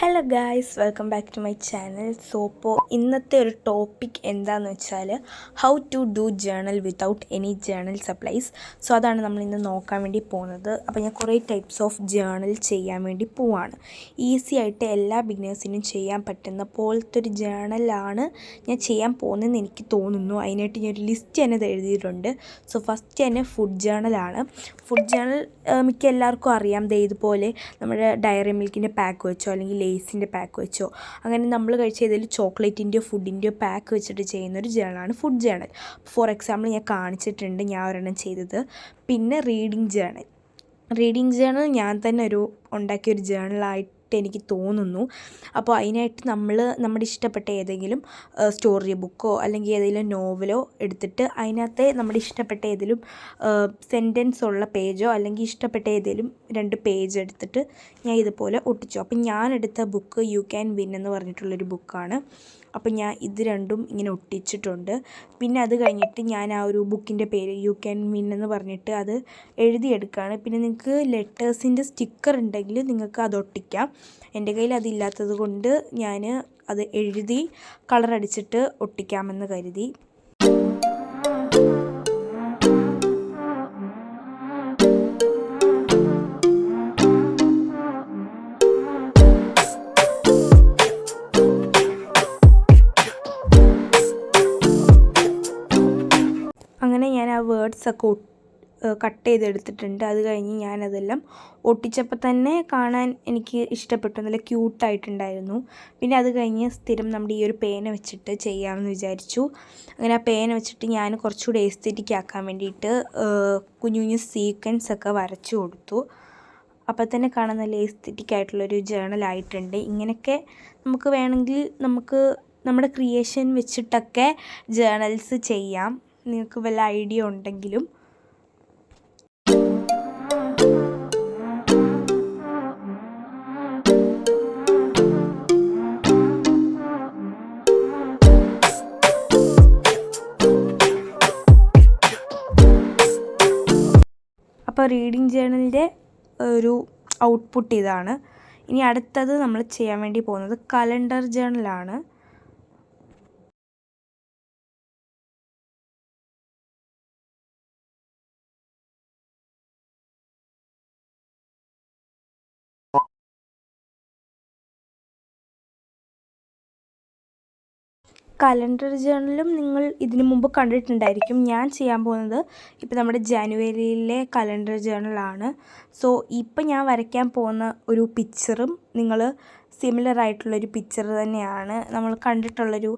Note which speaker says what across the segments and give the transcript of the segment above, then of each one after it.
Speaker 1: Hello guys, welcome back to my channel. ഇപ്പോൾ ഇന്നത്തെ ഒരു ടോപ്പിക് എന്താണെന്ന് വെച്ചാൽ how to do journal without any journal supplies. അതാണ് നമ്മൾ ഇന്ന് നോക്കാൻ വേണ്ടി പോകുന്നത്. അപ്പോൾ ഞാൻ കുറേ ടൈപ്സ് ഓഫ് ജേണൽ ചെയ്യാൻ വേണ്ടി പോവാണ്. ഈസി ആയിട്ട് എല്ലാ ബിഗിനേഴ്സിനും ചെയ്യാൻ പറ്റുന്ന പോലത്തെ ഒരു ജേണലാണ് ഞാൻ ചെയ്യാൻ പോകുന്നതെന്ന് എനിക്ക് തോന്നുന്നു. അതിനായിട്ട് ഞാനൊരു ലിസ്റ്റ് തന്നെ എഴുതിയിട്ടുണ്ട്. ഫസ്റ്റ് തന്നെ ഫുഡ് ജേണലാണ്. ഫുഡ് ജേണൽ മിക്ക എല്ലാവർക്കും അറിയാം. ഇതുപോലെ നമ്മുടെ ഡയറി മിൽക്കിൻ്റെ പാക്ക് വെച്ചോ അല്ലെങ്കിൽ ലേസിൻ്റെ പാക്ക് വെച്ചോ അങ്ങനെ നമ്മൾ കഴിച്ച ഏതെങ്കിലും ചോക്ലേറ്റിൻ്റെയോ ഫുഡിൻ്റെയോ പാക്ക് വെച്ചിട്ട് ചെയ്യുന്നൊരു ജേണലാണ് ഫുഡ് ജേണൽ. ഫോർ എക്സാമ്പിൾ ഞാൻ കാണിച്ചിട്ടുണ്ട് ഞാൻ ഒരെണ്ണം ചെയ്തത്. പിന്നെ റീഡിങ് ജേണൽ ഞാൻ തന്നെ ഉണ്ടാക്കിയൊരു ജേണലായിട്ട് എനിക്ക് തോന്നുന്നു. അപ്പോൾ അതിനായിട്ട് നമ്മുടെ ഇഷ്ടപ്പെട്ട ഏതെങ്കിലും സ്റ്റോറി ബുക്കോ അല്ലെങ്കിൽ ഏതെങ്കിലും നോവലോ എടുത്തിട്ട് അതിനകത്തെ നമ്മുടെ ഇഷ്ടപ്പെട്ട ഏതെങ്കിലും സെൻറ്റൻസ് ഉള്ള പേജോ അല്ലെങ്കിൽ ഇഷ്ടപ്പെട്ട ഏതെങ്കിലും 2 പേജ് എടുത്തിട്ട് ഞാൻ ഇതുപോലെ ഒട്ടിച്ചു. അപ്പം ഞാനെടുത്ത ബുക്ക് യു ക്യാൻ വിൻ എന്ന് പറഞ്ഞിട്ടുള്ളൊരു ബുക്കാണ്. അപ്പം ഞാൻ ഇത് രണ്ടും ഇങ്ങനെ ഒട്ടിച്ചിട്ടുണ്ട്. പിന്നെ അത് കഴിഞ്ഞിട്ട് ഞാൻ ആ ഒരു ബുക്കിൻ്റെ പേര് യു ക്യാൻ വിൻ എന്ന് പറഞ്ഞിട്ട് അത് എഴുതിയെടുക്കുകയാണ്. പിന്നെ നിങ്ങൾക്ക് ലെറ്റേഴ്സിൻ്റെ സ്റ്റിക്കർ ഉണ്ടെങ്കിൽ നിങ്ങൾക്ക് അത് ഒട്ടിക്കാം. എൻ്റെ കയ്യിൽ അതില്ലാത്തത് കൊണ്ട് ഞാൻ അത് എഴുതി കളറടിച്ചിട്ട് ഒട്ടിക്കാമെന്ന് കരുതി. അങ്ങനെ ഞാൻ ആ വേർഡ്സൊക്കെ കട്ട് ചെയ്തെടുത്തിട്ടുണ്ട്. അത് കഴിഞ്ഞ് ഞാനതെല്ലാം ഒട്ടിച്ചപ്പോൾ തന്നെ കാണാൻ എനിക്ക് ഇഷ്ടപ്പെട്ടു. നല്ല ക്യൂട്ടായിട്ടുണ്ടായിരുന്നു. പിന്നെ അത് കഴിഞ്ഞ് സ്ഥിരം നമ്മുടെ ഈ ഒരു പേന വെച്ചിട്ട് ചെയ്യാമെന്ന് വിചാരിച്ചു. അങ്ങനെ ആ പേന വെച്ചിട്ട് ഞാൻ കുറച്ചുകൂടി എസ്തെറ്റിക് ആക്കാൻ വേണ്ടിയിട്ട് കുഞ്ഞു കുഞ്ഞു സീക്വൻസൊക്കെ വരച്ചു കൊടുത്തു. അപ്പോൾ തന്നെ കാണാൻ നല്ല എസ്തെറ്റിക് ആയിട്ടുള്ളൊരു ജേണലായിട്ടുണ്ട്. ഇങ്ങനെയൊക്കെ നമുക്ക് വേണമെങ്കിൽ നമ്മുടെ ക്രിയേഷൻ വെച്ചിട്ടൊക്കെ ജേണൽസ് ചെയ്യാം. നിങ്ങൾക്ക് വല്ല ഐഡിയ ഉണ്ടെങ്കിലും. അപ്പോൾ റീഡിങ് ജേണലിൻ്റെ ഒരു ഔട്ട്പുട്ട് ഇതാണ്. ഇനി അടുത്തത് നമ്മൾ ചെയ്യാൻ വേണ്ടി പോകുന്നത് കലണ്ടർ ജേണലാണ്. കലണ്ടർ ജേണലും നിങ്ങൾ ഇതിനു മുമ്പ് കണ്ടിട്ടുണ്ടായിരിക്കും. ഞാൻ ചെയ്യാൻ പോകുന്നത് ഇപ്പോൾ നമ്മുടെ ജനുവരിയിലെ കലണ്ടർ ജേണലാണ്. ഇപ്പം ഞാൻ വരയ്ക്കാൻ പോകുന്ന ഒരു പിക്ചറും നിങ്ങൾ സിമിലർ ആയിട്ടുള്ളൊരു പിക്ചർ തന്നെയാണ്. നമ്മൾ കണ്ടിട്ടുള്ളൊരു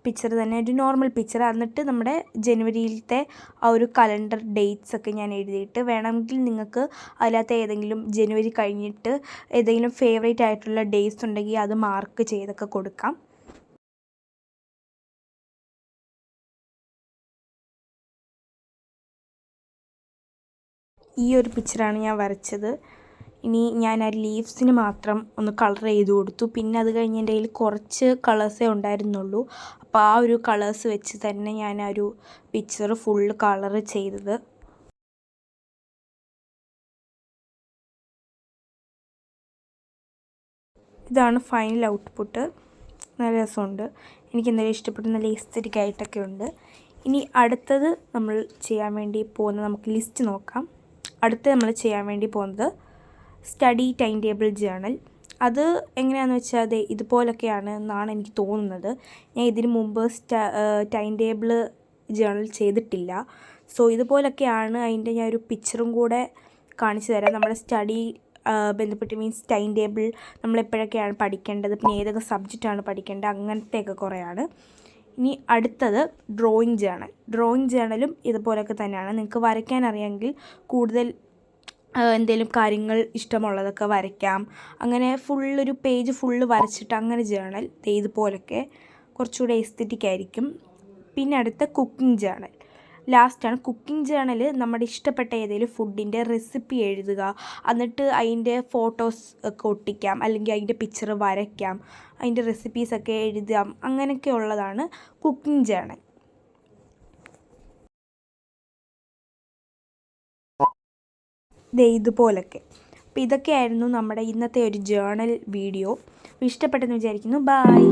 Speaker 1: പിക്ചർ തന്നെ, ഒരു നോർമൽ പിക്ചർ. എന്നിട്ട് നമ്മുടെ ജനുവരിയിലത്തെ ആ ഒരു കലണ്ടർ ഡേറ്റ്സ് ഒക്കെ ഞാൻ എഴുതിയിട്ട് വേണമെങ്കിൽ നിങ്ങൾക്ക് അതിനകത്ത് ഏതെങ്കിലും ജനുവരി കഴിഞ്ഞിട്ട് ഏതെങ്കിലും ഫേവറേറ്റ് ആയിട്ടുള്ള ഡേയ്സ് ഉണ്ടെങ്കിൽ അത് മാർക്ക് ചെയ്തൊക്കെ കൊടുക്കാം. ഈ ഒരു പിക്ചറാണ് ഞാൻ വരച്ചത്. ഇനി ഞാൻ ആ ലീവ്സിന് മാത്രം ഒന്ന് കളർ ചെയ്ത് കൊടുത്തു. പിന്നെ അത് കഴിഞ്ഞ് എൻ്റെ കയ്യിൽ കുറച്ച് കളേഴ്സേ ഉണ്ടായിരുന്നുള്ളൂ. അപ്പോൾ ആ ഒരു കളേഴ്സ് വെച്ച് തന്നെ ഞാൻ ആ ഒരു പിക്ചർ ഫുള്ള് കളർ ചെയ്തത്. ഇതാണ് ഫൈനൽ ഔട്ട്പുട്ട്. നല്ല രസമുണ്ട്. എനിക്ക് എന്തായാലും ഇഷ്ടപ്പെട്ടു. നല്ല എസ്തെറ്റിക് ആയിട്ടൊക്കെ ഉണ്ട്. ഇനി അടുത്തത് നമ്മൾ ചെയ്യാൻ വേണ്ടി പോകുന്നത്, നമുക്ക് ലിസ്റ്റ് നോക്കാം. അടുത്ത് നമ്മൾ ചെയ്യാൻ വേണ്ടി പോകുന്നത് സ്റ്റഡി ടൈം ടേബിൾ ജേണൽ. അത് എങ്ങനെയാണെന്ന് വെച്ചാൽ ഇതുപോലൊക്കെയാണ് എന്നാണ് എനിക്ക് തോന്നുന്നത്. ഞാൻ ഇതിനു മുമ്പ് ടൈം ടേബിൾ ജേണൽ ചെയ്തിട്ടില്ല. ഇതുപോലൊക്കെയാണ്. അതിൻ്റെ ഞാൻ ഒരു പിക്ചറും കൂടെ കാണിച്ചു തരാം. നമ്മുടെ സ്റ്റഡി ബന്ധപ്പെട്ട് മീൻസ് ടൈം ടേബിൾ നമ്മളെപ്പോഴൊക്കെയാണ് പഠിക്കേണ്ടത്, പിന്നെ ഏതൊക്കെ സബ്ജക്റ്റാണ് പഠിക്കേണ്ടത്, അങ്ങനത്തെയൊക്കെ കുറേയാണ്. ഇനി അടുത്തത് ഡ്രോയിങ് ജേണലും ഇതുപോലൊക്കെ തന്നെയാണ്. നിങ്ങൾക്ക് വരയ്ക്കാൻ അറിയാമെങ്കിൽ കൂടുതൽ എന്തെങ്കിലും കാര്യങ്ങൾ ഇഷ്ടമുള്ളതൊക്കെ വരയ്ക്കാം. അങ്ങനെ ഫുള്ളൊരു പേജ് ഫുള്ള് വരച്ചിട്ട് അങ്ങനെ ജേണൽ ഇതുപോലൊക്കെ കുറച്ചുകൂടെ എസ്തെറ്റിക് ആയിരിക്കും. പിന്നെ അടുത്ത കുക്കിംഗ് ജേണൽ ലാസ്റ്റാണ്. കുക്കിംഗ് ജേണൽ നമ്മുടെ ഇഷ്ടപ്പെട്ട ഏതെങ്കിലും ഫുഡിൻ്റെ റെസിപ്പി എഴുതുക, എന്നിട്ട് അതിൻ്റെ ഫോട്ടോസ് ഒക്കെ ഒട്ടിക്കാം, അല്ലെങ്കിൽ അതിൻ്റെ പിക്ചർ വരയ്ക്കാം, അതിൻ്റെ റെസിപ്പീസൊക്കെ എഴുതാം. അങ്ങനെയൊക്കെ ഉള്ളതാണ് കുക്കിംഗ് ജേണൽ. ഇതുപോലൊക്കെ. അപ്പോൾ ഇതൊക്കെയായിരുന്നു നമ്മുടെ ഇന്നത്തെ ഒരു ജേണൽ വീഡിയോ. ഇഷ്ടപ്പെട്ടെന്ന് വിചാരിക്കുന്നു. ബൈ.